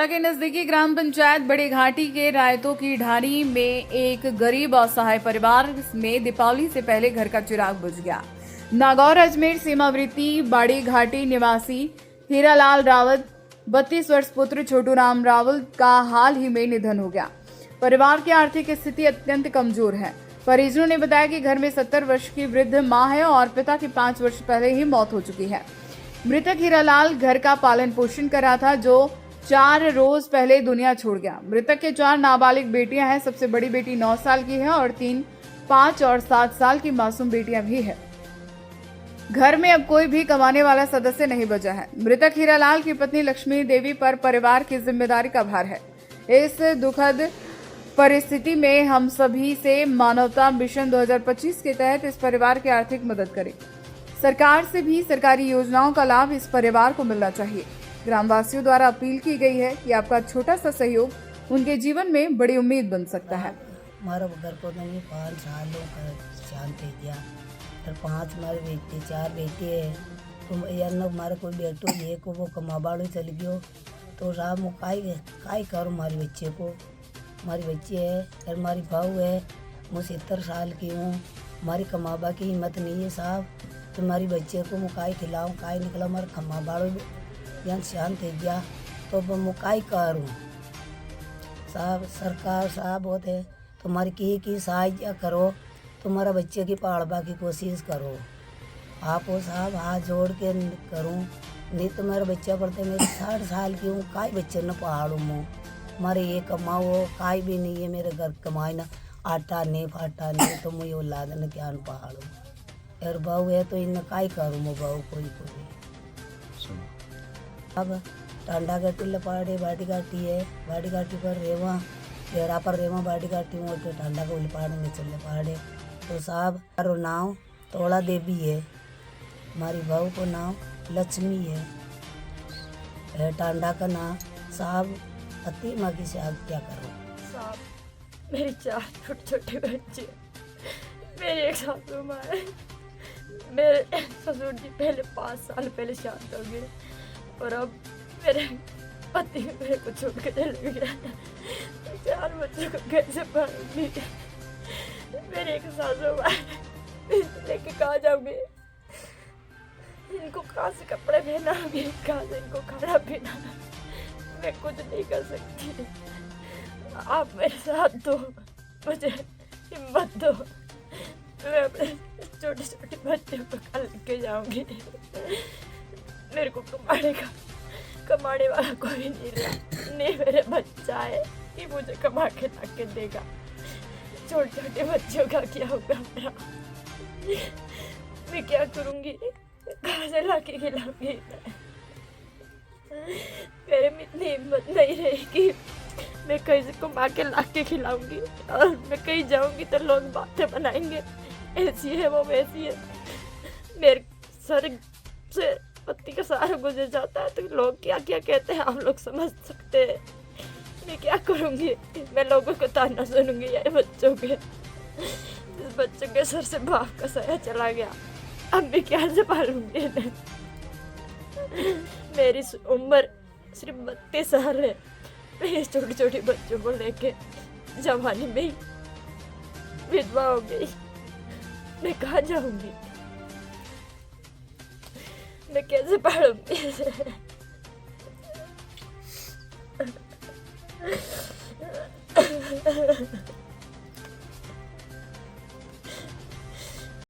के नजदीकी ग्राम पंचायत बड़ी घाटी के रायतों की ढाणी में एक गरीब असहाय परिवार में दीपावली से पहले घर का चिराग बुझ गया। नागौर अजमेर सीमावर्ती बाड़ी घाटी निवासी हीरालाल रावत 32 वर्ष पुत्र छोटू राम रावत का हाल ही में निधन हो गया। परिवार की आर्थिक स्थिति अत्यंत कमजोर है। परिजनों ने बताया कि घर में 70 वर्ष की वृद्ध मां है और पिता की 5 वर्ष पहले ही मौत हो चुकी है। मृतक हीरालाल घर का पालन पोषण कर रहा था, जो 4 रोज पहले दुनिया छोड़ गया। मृतक के 4 नाबालिग बेटियां हैं। सबसे बड़ी बेटी 9 साल की है और 3, 5 और 7 साल की मासूम बेटियां भी है। घर में अब कोई भी कमाने वाला सदस्य नहीं बचा है। मृतक हीरालाल की पत्नी लक्ष्मी देवी पर परिवार की जिम्मेदारी का भार है। इस दुखद परिस्थिति में हम सभी से मानवता मिशन 2025 के तहत इस परिवार की आर्थिक मदद करें। सरकार से भी सरकारी योजनाओं का लाभ इस परिवार को मिलना चाहिए। ग्रामवासियों द्वारा अपील की गई है कि आपका छोटा सा सहयोग उनके जीवन में बड़ी उम्मीद बन सकता है। हमारा घर को नहीं 5 सालों का शांति दिया, फिर 5 हमारे बेटे 4 बेटे है। तुम यार न हमारे कोई बेटो ये को वो कमा बाड़ो चल गयो तो राम वो काई करो हमारे बच्चे को। हमारी बच्ची है फिर हमारी बहू है, मैं 70 साल की हूँ। हमारी कमाबा की हिम्मत नहीं है साहब। तुम्हारी बच्चे को मुकाई खिलाऊँ काई निकला हमारा खम्मा बाड़ो यहाँ शांत है गया तो अब मुकाई करूँ साहब। सरकार साहब बहुत है तुम्हारी की सहायता करो, तुम्हारा बच्चे की पाड़वा की कोशिश करो आप वो साहब। हाथ जोड़ के करूँ नहीं तो मेरा बच्चा पढ़ते मैं 60 साल की हूँ, काई बच्चे न पहाड़ों में हमारे ये कमाओ काई भी नहीं है मेरे घर कमाई ना आटा नहीं फाटा नहीं तो मुझे औलाद न क्या पहाड़ों और बहू है तो इन काई करूँ मैं बहू कोई अब टांडा गट्टी लपाड़े बाड़ी घाटी है, बाड़ी घाटी पर रेवा डेरा पर रेवा बाड़ी घाटी में तो टांडा को लपाड़े में चल पहाड़े तो साहब हमारा नाम तोड़ा देवी है, हमारी बहू को नाम लक्ष्मी है। टांडा का नाम साहब अति माँ की से क्या करो साहब। मेरी 4 छोटे छोटे बच्चे, मेरी एक सासू माँ है। मेरे ससुर जी पहले 5 साल पहले शांत हो गए और अब मेरे पति मेरे को छोड़ के चले गए। 4 बच्चों को कैसे पालूंगी। मेरी एक सासू माँ लेके कहाँ जाऊंगी, इनको कहाँ से कपड़े पहनाऊंगी, कहाँ से इनको खाना पीना, मैं कुछ नहीं कर सकती। आप मेरे साथ दो, मुझे हिम्मत दो, मैं अपने छोटे छोटे बच्चों को कल लेके जाऊंगी। मेरे को कमाने वाला कोई नहीं रहा, नहीं मेरे बच्चा है कि मुझे कमा के ला के देगा। छोटे छोटे बच्चों का क्या होगा मेरा, मैं क्या करूंगी, कहाँ से ला के खिलाऊंगी। मेरे में इतनी हिम्मत नहीं रहेगी, मैं कहीं से कमा के ला के खिलाऊंगी और मैं कहीं जाऊंगी तो लोग बातें बनाएंगे ऐसी है वो वैसी है। मेरे सर से पति का सारा गुजर जाता है तो लोग क्या क्या कहते हैं आप लोग समझ सकते हैं। मैं क्या करूंगी, मैं लोगों को ताना सुनूंगी या बच्चों के, जिस बच्चों के सर से बाप का साया चला गया अब मैं क्या संभालूंगी इन्हें। मेरी उम्र सिर्फ 32 साल है, मैं इस छोटे छोटे बच्चों को लेके जवानी में ही विधवा हो गई। मैं कहाँ जाऊंगी, मैं कैसे पढ़ूंगी।